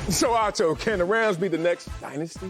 So, Acho, can the Rams be the next dynasty?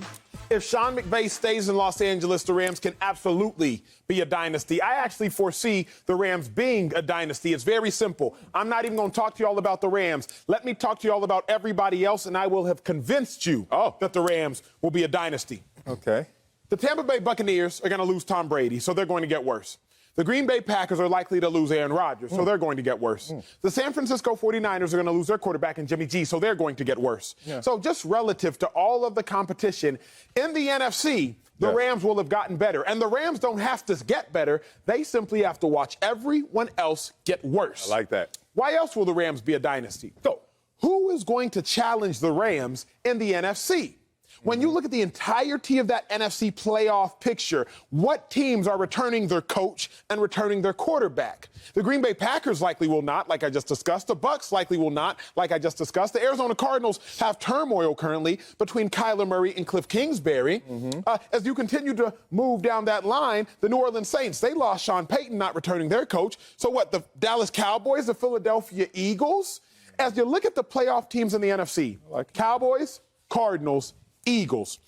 If Sean McVay stays in Los Angeles, the Rams can absolutely be a dynasty. I actually foresee the Rams being a dynasty. It's very simple. I'm not even going to talk to you all about the Rams. Let me talk to you all about everybody else, and I will have convinced you that the Rams will be a dynasty. Okay. The Tampa Bay Buccaneers are going to lose Tom Brady, so they're going to get worse. The Green Bay Packers are likely to lose Aaron Rodgers, so they're going to get worse. The San Francisco 49ers are going to lose their quarterback in Jimmy G, so they're going to get worse. So just relative to all of the competition in the NFC, the Rams will have gotten better. And the Rams don't have to get better. They simply have to watch everyone else get worse. I like that. Why else will the Rams be a dynasty? So, who is going to challenge the Rams in the NFC? When you look at the entirety of that NFC playoff picture, what teams are returning their coach and returning their quarterback? The Green Bay Packers likely will not, like I just discussed. The Bucs likely will not, like I just discussed. The Arizona Cardinals have turmoil currently between Kyler Murray and Cliff Kingsbury. As you continue to move down that line, the New Orleans Saints, they lost Sean Payton, not returning their coach. So what, the Dallas Cowboys, the Philadelphia Eagles? As you look at the playoff teams in the NFC, Cowboys, Cardinals, Eagles,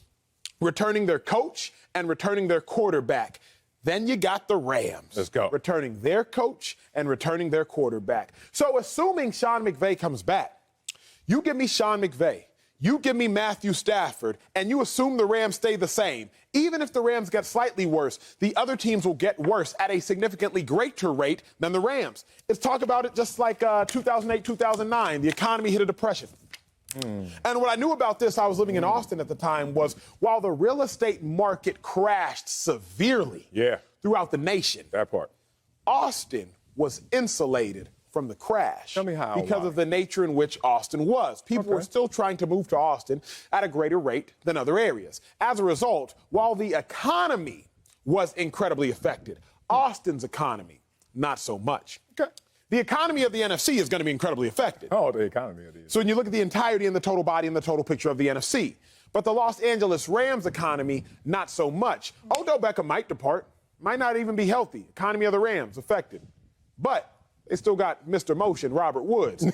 returning their coach and returning their quarterback. Then you got the Rams. Let's go. Returning their coach and returning their quarterback. So assuming Sean McVay comes back, you give me Sean McVay, you give me Matthew Stafford, and you assume the Rams stay the same. Even if the Rams get slightly worse, the other teams will get worse at a significantly greater rate than the Rams. Let's talk about it just like 2008, 2009. The economy hit a depression. And what I knew about this, I was living in Austin at the time, was while the real estate market crashed severely throughout the nation, that part, Austin was insulated from the crash. Tell me how. Because of the nature in which Austin was. People were still trying to move to Austin at a greater rate than other areas. As a result, while the economy was incredibly affected, Austin's economy, not so much. The economy of the NFC is going to be incredibly affected. Oh, the economy of the NFC. So when you look at the entirety and the total body and the total picture of the NFC. But the Los Angeles Rams economy, not so much. Odell Beckham might depart, might not even be healthy. Economy of the Rams affected. But they still got Mr. Motion, Robert Woods,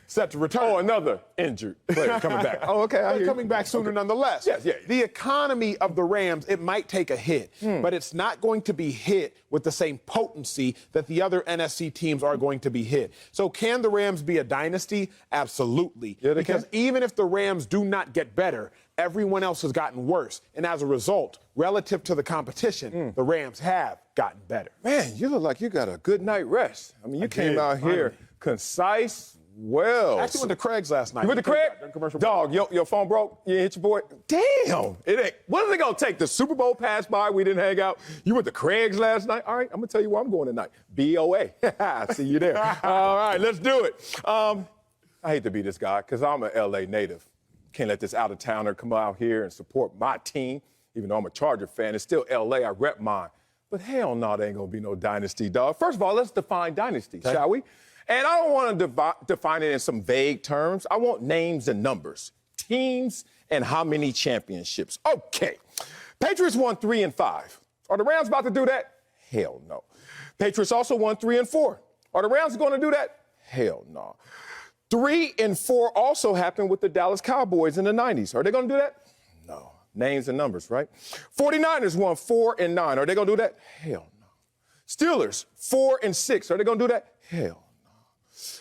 set to return. Oh, another injured player coming back. Oh, okay. They're coming back sooner nonetheless. Yes. The economy of the Rams, it might take a hit, but it's not going to be hit with the same potency that the other NFC teams are going to be hit. So can the Rams be a dynasty? Absolutely. Yeah, because even if the Rams do not get better, everyone else has gotten worse. And as a result, relative to the competition, the Rams have gotten better. Man, you look like you got a good night rest. I mean, you came out here concise, well. I actually went to Craig's last night. You went to Craig? Dog, your phone broke? You hit your boy? Damn. It ain't. What is it going to take? The Super Bowl passed by, we didn't hang out. You went to Craig's last night? All right, I'm going to tell you where I'm going tonight. BOA. See you there. All right, let's do it. I hate to be this guy because I'm an L.A. native. Can't let this out-of-towner come out here and support my team. Even though I'm a Charger fan, it's still L.A. I rep mine. But hell no, there ain't going to be no dynasty, dog. First of all, let's define dynasty, shall we? And I don't want to define it in some vague terms. I want names and numbers, teams, and how many championships. Okay. Patriots won 3 and 5. Are the Rams about to do that? Hell no. Patriots also won 3 and 4. Are the Rams going to do that? Hell no. 3 and 4 also happened with the Dallas Cowboys in the 90s. Are they going to do that? No. Names and numbers, right? 49ers won 4 and 9. Are they going to do that? Hell no. Steelers, 4 and 6. Are they going to do that? Hell no.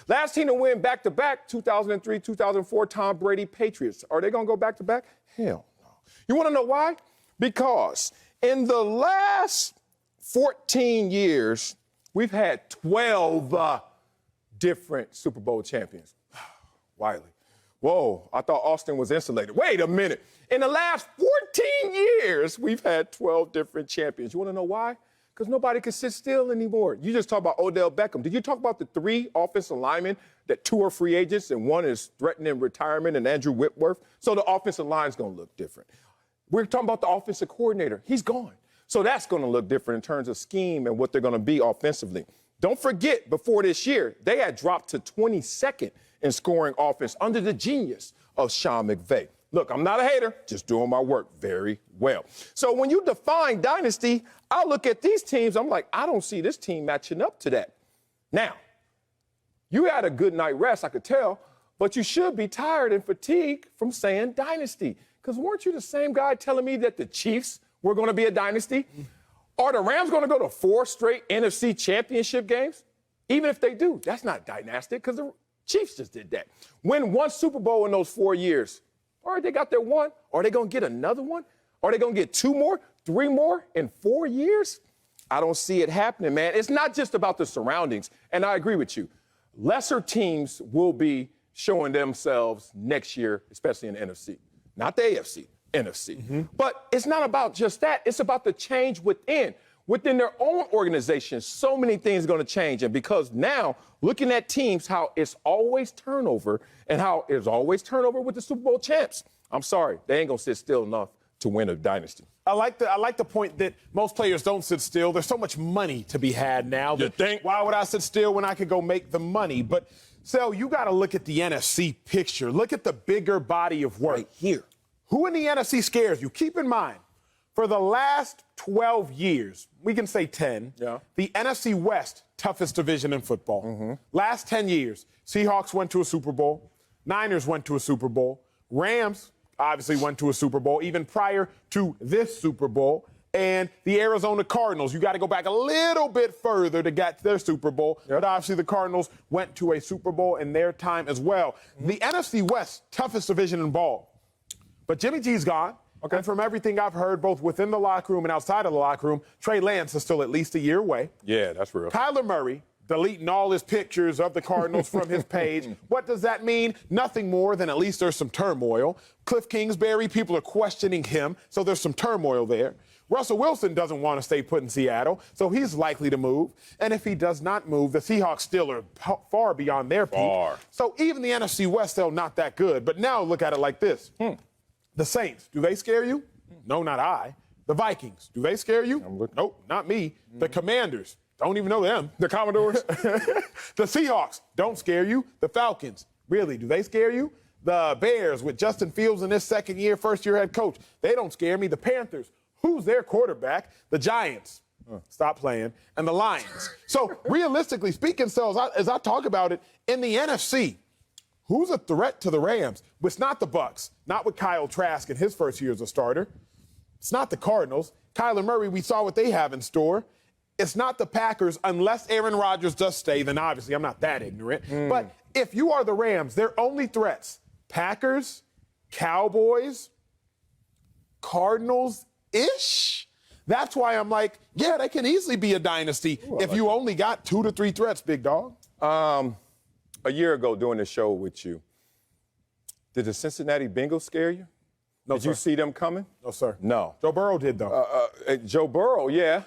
Last team to win back-to-back, 2003, 2004, Tom Brady Patriots. Are they going to go back-to-back? Hell no. You want to know why? Because in the last 14 years, we've had 12 different Super Bowl champions. Wiley. Whoa, I thought Austin was insulated. Wait a minute. In the last 14 years, we've had 12 different champions. You want to know why? Because nobody can sit still anymore. You just talked about Odell Beckham. Did you talk about the 3 offensive linemen that 2 are free agents and 1 is threatening retirement and Andrew Whitworth? So the offensive line's going to look different. We're talking about the offensive coordinator. He's gone. So that's going to look different in terms of scheme and what they're going to be offensively. Don't forget, before this year, they had dropped to 22nd in scoring offense under the genius of Sean McVay. Look, I'm not a hater, just doing my work very well. So when you define dynasty, I look at these teams, I'm like, I don't see this team matching up to that. Now, you had a good night rest, I could tell, But you should be tired and fatigued from saying dynasty. Because weren't you the same guy telling me that the Chiefs were going to be a dynasty? Are the Rams going to go to 4 straight NFC championship games? Even if they do, that's not dynastic because the Chiefs just did that. Win 1 Super Bowl in those 4 years. All right, they got their 1. Are they going to get another one? Are they going to get 2 more, 3 more in 4 years? I don't see it happening, man. It's not just about the surroundings. And I agree with you. Lesser teams will be showing themselves next year, especially in the NFC. Not the AFC, NFC. But it's not about just that. It's about the change within. Within their own organization, so many things are going to change. And because now, looking at teams, how it's always turnover and how it's always turnover with the Super Bowl champs. I'm sorry, they ain't going to sit still enough to win a dynasty. I like the point that most players don't sit still. There's so much money to be had now. You think? Why would I sit still when I could go make the money? But, Sel, you got to look at the NFC picture. Look at the bigger body of work. Right here. Who in the NFC scares you? Keep in mind, for the last 12 years, we can say 10, the NFC West, toughest division in football. Last 10 years, Seahawks went to a Super Bowl. Niners went to a Super Bowl. Rams obviously went to a Super Bowl, even prior to this Super Bowl. And the Arizona Cardinals, you got to go back a little bit further to get their Super Bowl. But obviously the Cardinals went to a Super Bowl in their time as well. The NFC West, toughest division in ball. But Jimmy G's gone. Okay. And from everything I've heard, both within the locker room and outside of the locker room, Trey Lance is still at least a year away. Yeah, that's real. Kyler Murray deleting all his pictures of the Cardinals from his page. What does that mean? Nothing more than at least there's some turmoil. Cliff Kingsbury, people are questioning him, so there's some turmoil there. Russell Wilson doesn't want to stay put in Seattle, so he's likely to move. And if he does not move, the Seahawks still are far beyond their peak. So even the NFC West, they're not that good. But now look at it like this. The Saints, do they scare you? No, not I. The Vikings, do they scare you? Nope, not me. The Commanders, don't even know them. The Commodores. The Seahawks, don't scare you. The Falcons, really, do they scare you? The Bears with Justin Fields in his second year, first-year head coach, they don't scare me. The Panthers, who's their quarterback? The Giants, stop playing, and the Lions. So realistically speaking, so as I talk about it, in the NFC, who's a threat to the Rams? It's not the Bucs, not with Kyle Trask in his first year as a starter. It's not the Cardinals. Kyler Murray, we saw what they have in store. It's not the Packers, unless Aaron Rodgers does stay, then obviously I'm not that ignorant. But if you are the Rams, their only threats, Packers, Cowboys, Cardinals-ish. That's why I'm like, yeah, they can easily be a dynasty if you only got 2 to 3 threats, big dog. A year ago doing the show with you, did the Cincinnati Bengals scare you? No, Did you see them coming? No, sir. No. Joe Burrow did, though. Joe Burrow, yeah.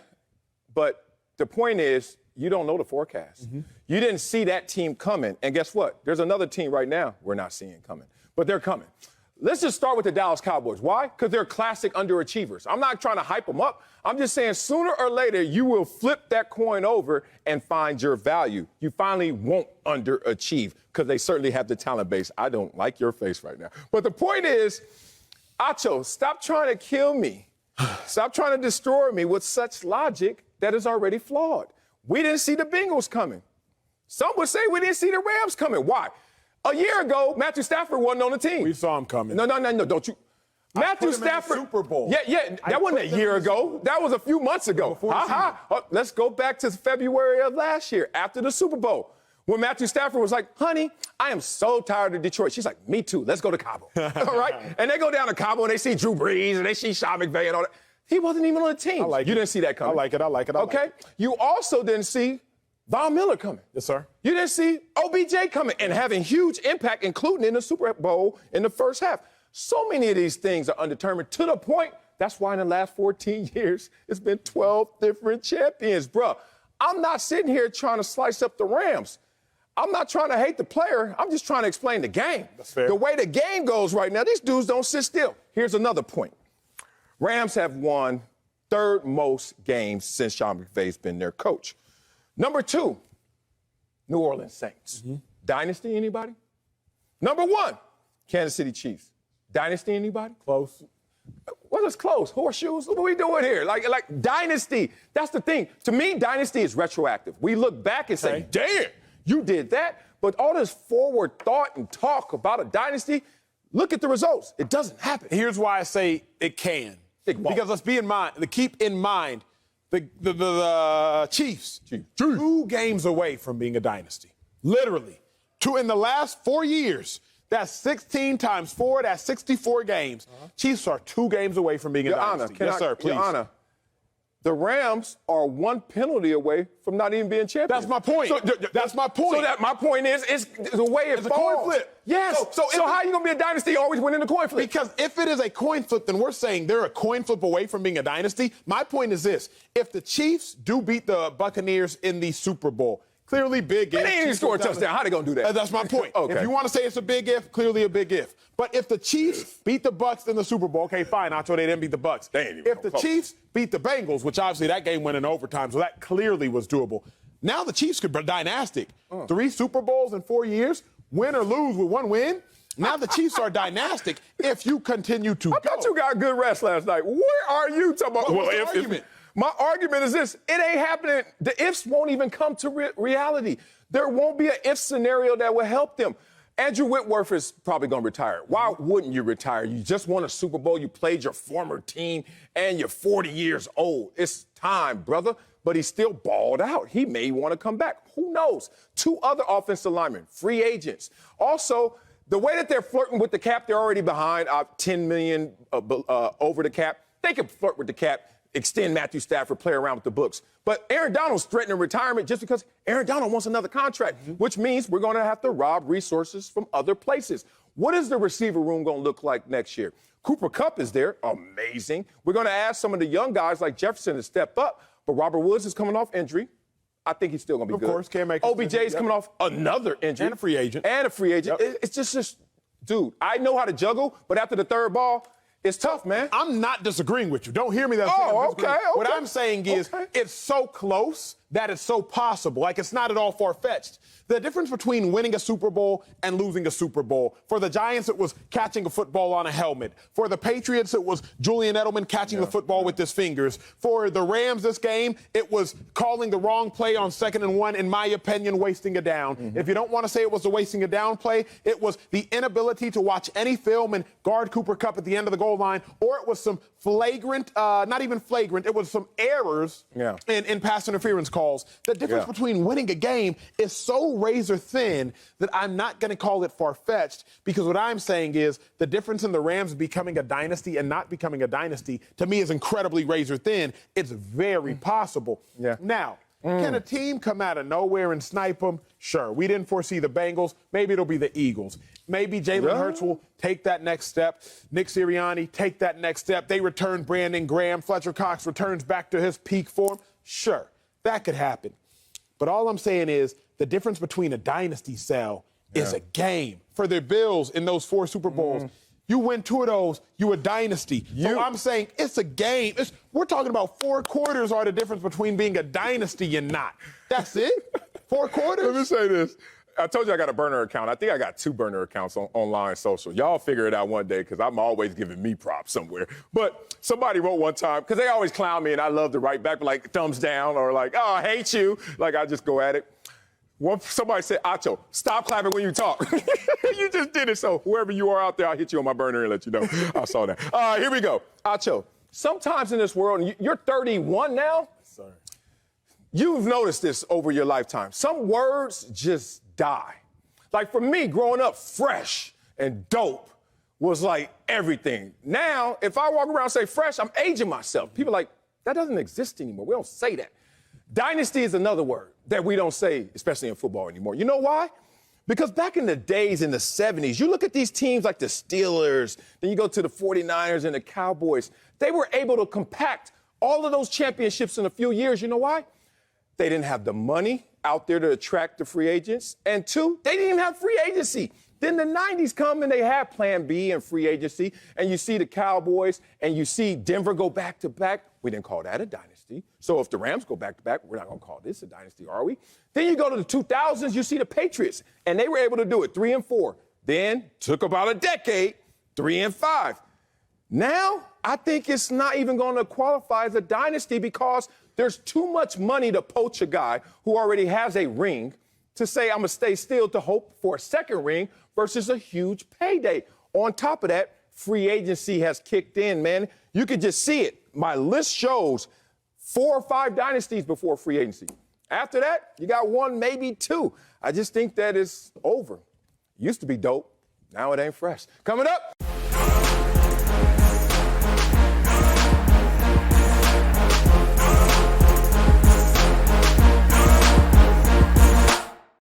But the point is, you don't know the forecast. You didn't see that team coming. And guess what? There's another team right now we're not seeing coming. But they're coming. Let's just start with the Dallas Cowboys. Why? Because they're classic underachievers. I'm not trying to hype them up. I'm just saying sooner or later you will flip that coin over and find your value. You finally won't underachieve because they certainly have the talent base. I don't like your face right now. But the point is, Acho, stop trying to kill me. Stop trying to destroy me with such logic that is already flawed. We didn't see the Bengals coming. Some would say we didn't see the Rams coming. Why? A year ago, Matthew Stafford wasn't on the team. We saw him coming. No, don't you. Matthew Stafford. Super Bowl. Yeah, that wasn't a year ago. That was a few months ago. Let's go back to February of last year, after the Super Bowl, when Matthew Stafford was like, honey, I am so tired of Detroit. She's like, me too. Let's go to Cabo. All right? And they go down to Cabo, and they see Drew Brees, and they see Sean McVay and all that. He wasn't even on the team. You didn't see that coming. I like it. Okay? You also didn't see Von Miller coming. Yes, sir. You didn't see OBJ coming and having huge impact, including in the Super Bowl in the first half. So many of these things are undetermined to the point, that's why in the last 14 years, it's been 12 different champions, bruh. I'm not sitting here trying to slice up the Rams. I'm not trying to hate the player. I'm just trying to explain the game. That's fair. The way the game goes right now, these dudes don't sit still. Here's another point. Rams have won 3rd most games since Sean McVay's been their coach. Number 2, New Orleans Saints. Dynasty, anybody? Number 1, Kansas City Chiefs. Dynasty, anybody? Close. Well, it's close. Horseshoes? What are we doing here? Like dynasty. That's the thing. To me, dynasty is retroactive. We look back and say, damn, you did that. But all this forward thought and talk about a dynasty, look at the results. It doesn't happen. Here's why I say it can. Because let's keep in mind, the Chiefs, 2 games away from being a dynasty. Literally. 2 in the last 4 years. That's 16 times 4. That's 64 games. Chiefs are 2 games away from being a dynasty. Yes, sir, please. Your Honor, the Rams are 1 penalty away from not even being champions. That's my point. That's my point. So my point is, it's the way it falls. It's a coin flip. Yes. So how are you going to be a dynasty always winning the coin flip? Because if it is a coin flip, then we're saying they're a coin flip away from being a dynasty. My point is this. If the Chiefs do beat the Buccaneers in the Super Bowl, clearly big if. They ain't even score a touchdown. How they going to do that? That's my point. Okay. If you want to say it's a big if, clearly a big if. But if the Chiefs beat the Bucs in the Super Bowl, okay, fine, Acho, they didn't beat the Bucs. If the Chiefs beat the Bengals, which obviously that game went in overtime, so that clearly was doable. Now the Chiefs could be dynastic. 3 Super Bowls in 4 years, win or lose with 1 win. Now the Chiefs are dynastic if you continue to I thought you got good rest last night. Where are you talking about? What's the argument? My argument is this. It ain't happening. The ifs won't even come to reality. There won't be an if scenario that will help them. Andrew Whitworth is probably going to retire. Why wouldn't you retire? You just won a Super Bowl. You played your former team, and you're 40 years old. It's time, brother. But he's still balled out. He may want to come back. Who knows? 2 other offensive linemen, free agents. Also, the way that they're flirting with the cap, they're already behind $10 million over the cap. They can flirt with the cap, extend Matthew Stafford, play around with the books. But Aaron Donald's threatening retirement just because Aaron Donald wants another contract, which means we're going to have to rob resources from other places. What is the receiver room going to look like next year? Cooper Kupp is there. Amazing. We're going to ask some of the young guys like Jefferson to step up, but Robert Woods is coming off injury. I think he's still going to be good. Of course, can't make OBJ is coming off another injury. And a free agent. Yep. It's just, dude, I know how to juggle, but after the 3rd ball, it's tough, man. I'm not disagreeing with you. Don't hear me that. Okay. What I'm saying is it's so close that it's so possible. Like, it's not at all far-fetched. The difference between winning a Super Bowl and losing a Super Bowl. For the Giants, it was catching a football on a helmet. For the Patriots, it was Julian Edelman catching the football with his fingers. For the Rams this game, it was calling the wrong play on 2nd and 1, in my opinion, wasting a down. If you don't want to say it was a wasting a down play, it was the inability to watch any film and guard Cooper Kupp at the end of the goal line, or it was some flagrant, not even flagrant, it was some errors in pass interference calls. The difference between winning a game is so razor thin that I'm not going to call it far-fetched, because what I'm saying is the difference in the Rams becoming a dynasty and not becoming a dynasty, to me, is incredibly razor thin. It's very possible. Now, can a team come out of nowhere and snipe them? Sure. We didn't foresee the Bengals. Maybe it'll be the Eagles. Maybe Jalen Hurts will take that next step. Nick Sirianni take that next step. They return Brandon Graham. Fletcher Cox returns back to his peak form. Sure, that could happen. But all I'm saying is the difference between a dynasty sell is a game. For the Bills in those 4 Super Bowls, you win 2 of those, you a dynasty. So I'm saying it's a game. We're talking about 4 quarters are the difference between being a dynasty and not. That's it? 4 quarters? Let me say this. I told you I got a burner account. I think I got 2 burner accounts on online social. Y'all figure it out one day, because I'm always giving me props somewhere. But somebody wrote one time, because they always clown me, and I love to write back, like thumbs down or like, oh, I hate you. Like, I just go at it. Somebody said, Acho, stop clapping when you talk. You just did it. So whoever you are out there, I'll hit you on my burner and let you know. I saw that. All right, here we go. Acho, sometimes in this world, and you're 31 now. Sorry. You've noticed this over your lifetime. Some words just die. Like for me, growing up, fresh and dope was like everything. Now, if I walk around and say fresh, I'm aging myself. People are like, that doesn't exist anymore. We don't say that. Dynasty is another word that we don't say, especially in football anymore. You know why? Because back in the days in the 70s, you look at these teams like the Steelers, then you go to the 49ers and the Cowboys. They were able to compact all of those championships in a few years. You know why? They didn't have the money out there to attract the free agents. And 2, they didn't even have free agency. Then the 90s come and they have Plan B and free agency. And you see the Cowboys and you see Denver go back-to-back. We didn't call that a dynasty. So if the Rams go back-to-back, we're not going to call this a dynasty, are we? Then you go to the 2000s, you see the Patriots. And they were able to do it 3-4. Then took about a decade, 3-5. Now, I think it's not even going to qualify as a dynasty because there's too much money to poach a guy who already has a ring to say I'm going to stay still to hope for a second ring versus a huge payday. On top of that, free agency has kicked in, man. You could just see it. My list shows 4 or 5 dynasties before free agency. After that, you got 1, maybe 2. I just think that it's over. Used to be dope. Now it ain't fresh. Coming up,